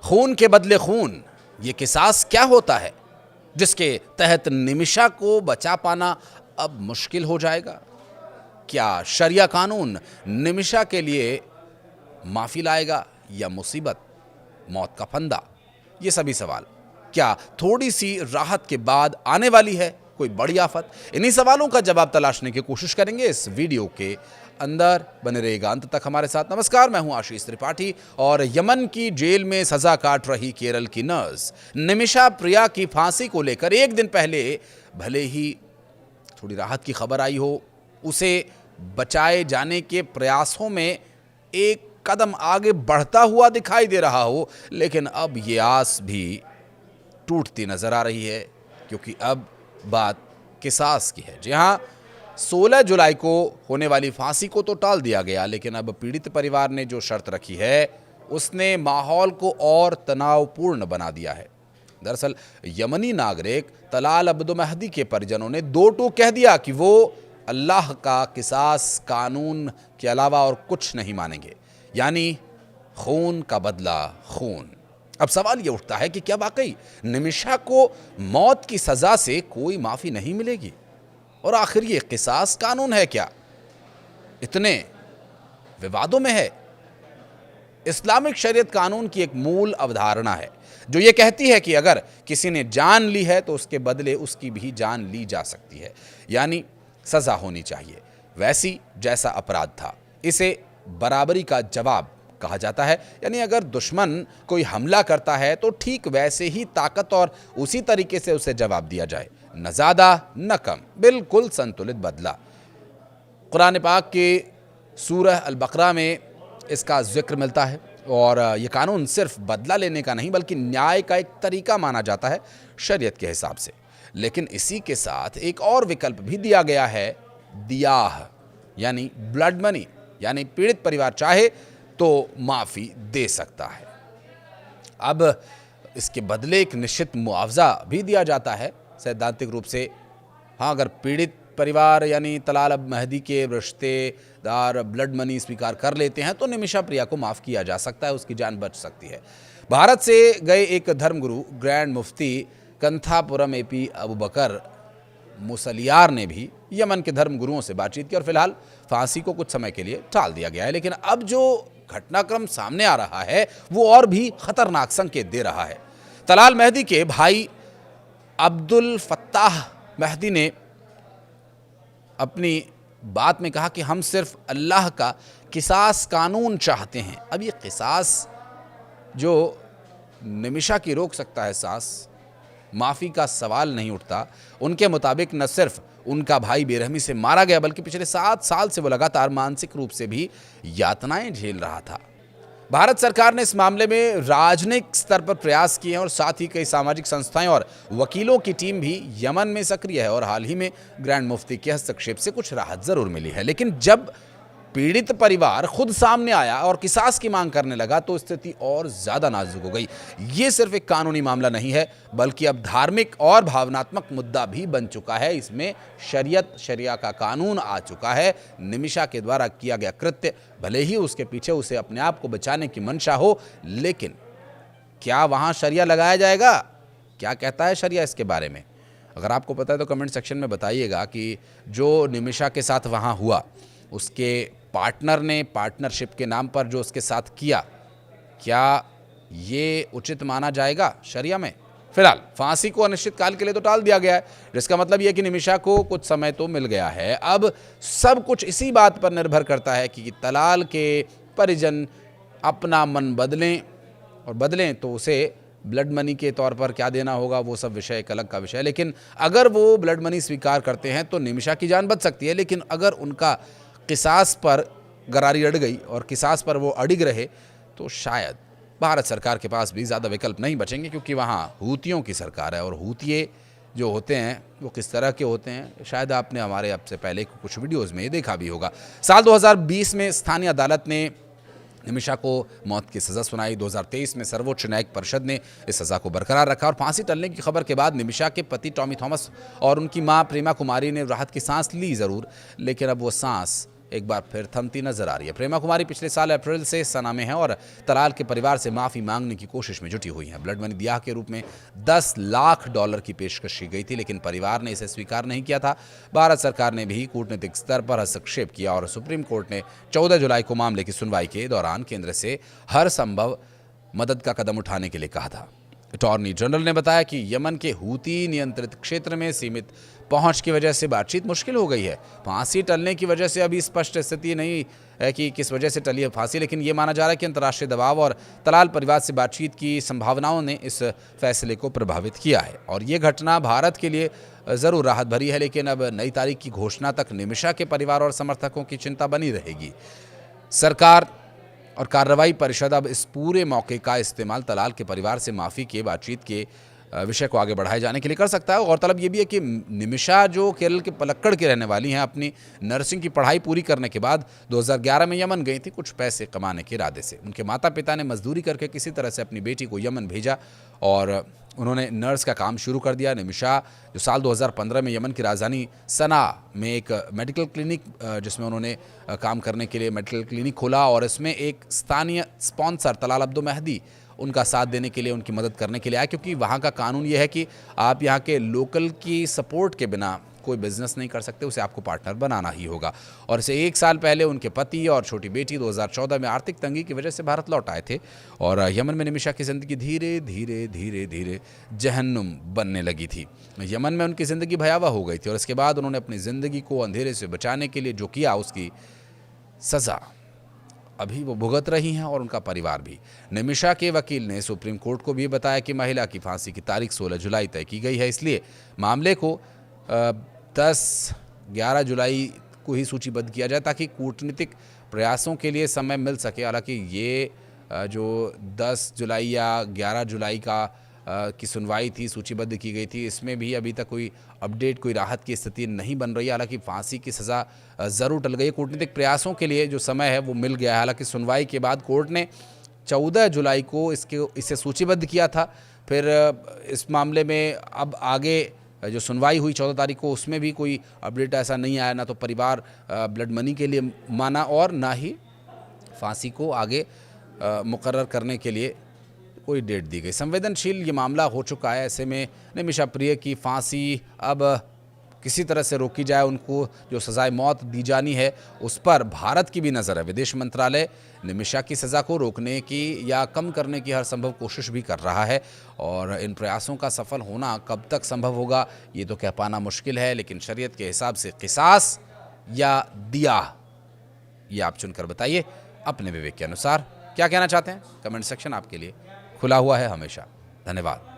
खून के बदले खून, ये किसास क्या होता है जिसके तहत निमिषा को बचा पाना अब मुश्किल हो जाएगा? क्या शरिया कानून निमिषा के लिए माफी लाएगा या मुसीबत, मौत का फंदा? ये सभी सवाल क्या थोड़ी सी राहत के बाद आने वाली है कोई बड़ी आफत? इन्हीं सवालों का जवाब तलाशने की कोशिश करेंगे इस वीडियो के अंदर। बने रहेगा अंत तक हमारे साथ। नमस्कार, मैं हूं आशीष त्रिपाठी और यमन की जेल में सजा काट रही केरल की नर्स निमिषा प्रिया की फांसी को लेकर एक दिन पहले भले ही थोड़ी राहत की खबर आई हो, उसे बचाए जाने के प्रयासों में एक कदम आगे बढ़ता हुआ दिखाई दे रहा हो, लेकिन अब ये आस भी टूटती नजर आ रही है, क्योंकि अब बात किसास की है। जी हां, 16 जुलाई को होने वाली फांसी को तो टाल दिया गया, लेकिन अब पीड़ित परिवार ने जो शर्त रखी है उसने माहौल को और तनावपूर्ण बना दिया है। दरअसल यमनी नागरिक तलाल अब्दो मेहदी के परिजनों ने दो टूक कह दिया कि वो अल्लाह का किसास कानून के अलावा और कुछ नहीं मानेंगे, यानी खून का बदला खून। अब सवाल ये उठता है कि क्या वाकई निमिषा को मौत की सजा से कोई माफी नहीं मिलेगी? और आखिर ये किसास कानून है क्या? इतने विवादों में है। इस्लामिक शरीयत कानून की एक मूल अवधारणा है जो ये कहती है कि अगर किसी ने जान ली है तो उसके बदले उसकी भी जान ली जा सकती है, यानी सजा होनी चाहिए वैसी जैसा अपराध था। इसे बराबरी का जवाब कहा जाता है, यानी अगर दुश्मन कोई हमला करता है तो ठीक वैसे ही ताकत और उसी तरीके से उसे जवाब दिया जाए, न ज़्यादा न कम, बिल्कुल संतुलित बदला। कुरान पाक के सूरह अल बकरा में इसका जिक्र मिलता है और ये कानून सिर्फ बदला लेने का नहीं बल्कि न्याय का एक तरीका माना जाता है शरीयत के हिसाब से। लेकिन इसी के साथ एक और विकल्प भी दिया गया है, दियाह यानी ब्लड मनी, यानी पीड़ित परिवार चाहे तो माफ़ी दे सकता है। अब इसके बदले एक निश्चित मुआवजा भी दिया जाता है सैद्धांतिक रूप से। हाँ, अगर पीड़ित परिवार यानी तलाल अब मेहदी के रिश्तेदार ब्लड मनी स्वीकार कर लेते हैं तो निमिषा प्रिया को माफ़ किया जा सकता है, उसकी जान बच सकती है। भारत से गए एक धर्मगुरु ग्रैंड मुफ्ती कंथापुरम एपी अबू बकर मुसलियार ने भी यमन के धर्मगुरुओं से बातचीत की और फिलहाल फांसी को कुछ समय के लिए टाल दिया गया है। लेकिन अब जो घटनाक्रम सामने आ रहा है वो और भी खतरनाक संकेत दे रहा है। तलाल मेहदी के भाई अब्दुल फत्ताह मेहदी ने अपनी बात में कहा कि हम सिर्फ अल्लाह का किसास कानून चाहते हैं। अब ये किसास जो निमिषा की रोक सकता है सांस, माफ़ी का सवाल नहीं उठता। उनके मुताबिक न सिर्फ उनका भाई बेरहमी से मारा गया बल्कि पिछले 7 साल से वो लगातार मानसिक रूप से भी यातनाएं झेल रहा था। भारत सरकार ने इस मामले में राजनयिक स्तर पर प्रयास किए हैं और साथ ही कई सामाजिक संस्थाएं और वकीलों की टीम भी यमन में सक्रिय है और हाल ही में ग्रैंड मुफ्ती के हस्तक्षेप से कुछ राहत जरूर मिली है। लेकिन जब पीड़ित परिवार खुद सामने आया और किसास की मांग करने लगा तो स्थिति और ज्यादा नाजुक हो गई। ये सिर्फ एक कानूनी मामला नहीं है बल्कि अब धार्मिक और भावनात्मक मुद्दा भी बन चुका है। इसमें शरिया का कानून आ चुका है। निमिषा के द्वारा किया गया कृत्य, भले ही उसके पीछे उसे अपने आप को बचाने की मंशा हो, लेकिन क्या वहां शरिया लगाया जाएगा? क्या कहता है शरिया इसके बारे में? अगर आपको पता है तो कमेंट सेक्शन में बताइएगा कि जो निमिषा के साथ वहां हुआ, उसके पार्टनर ने पार्टनरशिप के नाम पर जो उसके साथ किया, क्या ये उचित माना जाएगा शरिया में? फिलहाल फांसी को अनिश्चित काल के लिए तो टाल दिया गया है, जिसका मतलब यह कि निमिषा को कुछ समय तो मिल गया है। अब सब कुछ इसी बात पर निर्भर करता है कि तलाल के परिजन अपना मन बदलें, और बदलें तो उसे ब्लड मनी के तौर पर क्या देना होगा वो सब विषय एक अलग का विषय है। लेकिन अगर वो ब्लड मनी स्वीकार करते हैं तो निमिषा की जान बच सकती है। लेकिन अगर उनका किसास पर गरारी अड़ गई और किसास पर वो अड़िग रहे तो शायद भारत सरकार के पास भी ज़्यादा विकल्प नहीं बचेंगे, क्योंकि वहाँ हूतियों की सरकार है और हूतिये जो होते हैं वो किस तरह के होते हैं शायद आपने हमारे अब से पहले कुछ वीडियोज़ में देखा भी होगा। साल 2020 में स्थानीय अदालत ने निमिषा को मौत की सज़ा सुनाई। 2023 में सर्वोच्च न्यायिक परिषद ने इस सज़ा को बरकरार रखा और फांसी टलने की खबर के बाद निमिषा के पति टॉमी थॉमस और उनकी मां प्रेमा कुमारी ने राहत की सांस ली ज़रूर, लेकिन अब वो सांस एक बार फिर थमती नजर आ रही है। प्रेमा कुमारी पिछले साल अप्रैल से सना में है और तलाल के परिवार से माफी मांगने की कोशिश में जुटी हुई हैं। ब्लड मनी ब्याह के रूप में $10 लाख की पेशकश की गई थी, लेकिन परिवार ने इसे स्वीकार नहीं किया था। भारत सरकार ने भी कूटनीतिक स्तर पर हस्तक्षेप किया और सुप्रीम कोर्ट ने 14 जुलाई को मामले की सुनवाई के दौरान केंद्र से हर संभव मदद का कदम उठाने के लिए कहा था। अटॉर्नी जनरल ने बताया कि यमन के हूती नियंत्रित क्षेत्र में सीमित पहुंच की वजह से बातचीत मुश्किल हो गई है। फांसी टलने की वजह से अभी स्पष्ट स्थिति नहीं है कि किस वजह से टली है फांसी, लेकिन ये माना जा रहा है कि अंतर्राष्ट्रीय दबाव और तलाल परिवार से बातचीत की संभावनाओं ने इस फैसले को प्रभावित किया है। और ये घटना भारत के लिए ज़रूर राहत भरी है, लेकिन अब नई तारीख की घोषणा तक निमिषा के परिवार और समर्थकों की चिंता बनी रहेगी। सरकार और कार्रवाई परिषद अब इस पूरे मौके का इस्तेमाल तलाल के परिवार से माफ़ी के बातचीत के विषय को आगे बढ़ाए जाने के लिए कर सकता है। और तलब ये भी है कि निमिषा जो केरल के पलक्कड़ के रहने वाली हैं, अपनी नर्सिंग की पढ़ाई पूरी करने के बाद 2011 में यमन गई थी कुछ पैसे कमाने के इरादे से। उनके माता पिता ने मजदूरी करके किसी तरह से अपनी बेटी को यमन भेजा और उन्होंने नर्स का काम शुरू कर दिया। निमिषा जो साल 2015 में यमन की राजधानी सना में एक मेडिकल क्लिनिक जिसमें उन्होंने काम करने के लिए मेडिकल क्लिनिक खोला और इसमें एक स्थानीय स्पॉन्सर तलाल अब्दो मेहदी उनका साथ देने के लिए, उनकी मदद करने के लिए आया, क्योंकि वहाँ का कानून ये है कि आप यहाँ के लोकल की सपोर्ट के बिना कोई बिजनेस नहीं कर सकते, उसे आपको पार्टनर बनाना ही होगा। और इसे 1 साल पहले उनके पति और छोटी बेटी 2014 में आर्थिक तंगी की वजह से भारत लौट आए थे और यमन में निमिषा की ज़िंदगी धीरे धीरे धीरे धीरे जहन्नुम बनने लगी थी। यमन में उनकी ज़िंदगी भयावह हो गई थी और इसके बाद उन्होंने अपनी ज़िंदगी को अंधेरे से बचाने के लिए जो किया उसकी सज़ा अभी वो भुगत रही हैं और उनका परिवार भी। निमिषा के वकील ने सुप्रीम कोर्ट को भी बताया कि महिला की फांसी की तारीख 16 जुलाई तय की गई है, इसलिए मामले को 10-11 जुलाई को ही सूचीबद्ध किया जाए ताकि कूटनीतिक प्रयासों के लिए समय मिल सके। हालांकि ये जो 10 जुलाई या 11 जुलाई की सुनवाई थी, सूचीबद्ध की गई थी, इसमें भी अभी तक कोई अपडेट, कोई राहत की स्थिति नहीं बन रही है। हालांकि फांसी की सज़ा ज़रूर टल गई है, कूटनीतिक प्रयासों के लिए जो समय है वो मिल गया है। हालांकि सुनवाई के बाद कोर्ट ने 14 जुलाई को इसे सूचीबद्ध किया था। फिर इस मामले में अब आगे जो सुनवाई हुई 14 तारीख को, उसमें भी कोई अपडेट ऐसा नहीं आया। ना तो परिवार ब्लड मनी के लिए माना और ना ही फांसी को आगे मुकर्रर करने के लिए कोई डेट दी गई। संवेदनशील ये मामला हो चुका है, ऐसे में निमिषा प्रिय की फांसी अब किसी तरह से रोकी जाए, उनको जो सज़ाए मौत दी जानी है उस पर भारत की भी नज़र है। विदेश मंत्रालय निमिषा की सज़ा को रोकने की या कम करने की हर संभव कोशिश भी कर रहा है और इन प्रयासों का सफल होना कब तक संभव होगा ये तो कह पाना मुश्किल है, लेकिन शरीयत के हिसाब से किसास या दिया, ये आप चुनकर बताइए अपने विवेक के अनुसार। क्या कहना चाहते हैं? कमेंट सेक्शन आपके लिए खुला हुआ है हमेशा। धन्यवाद।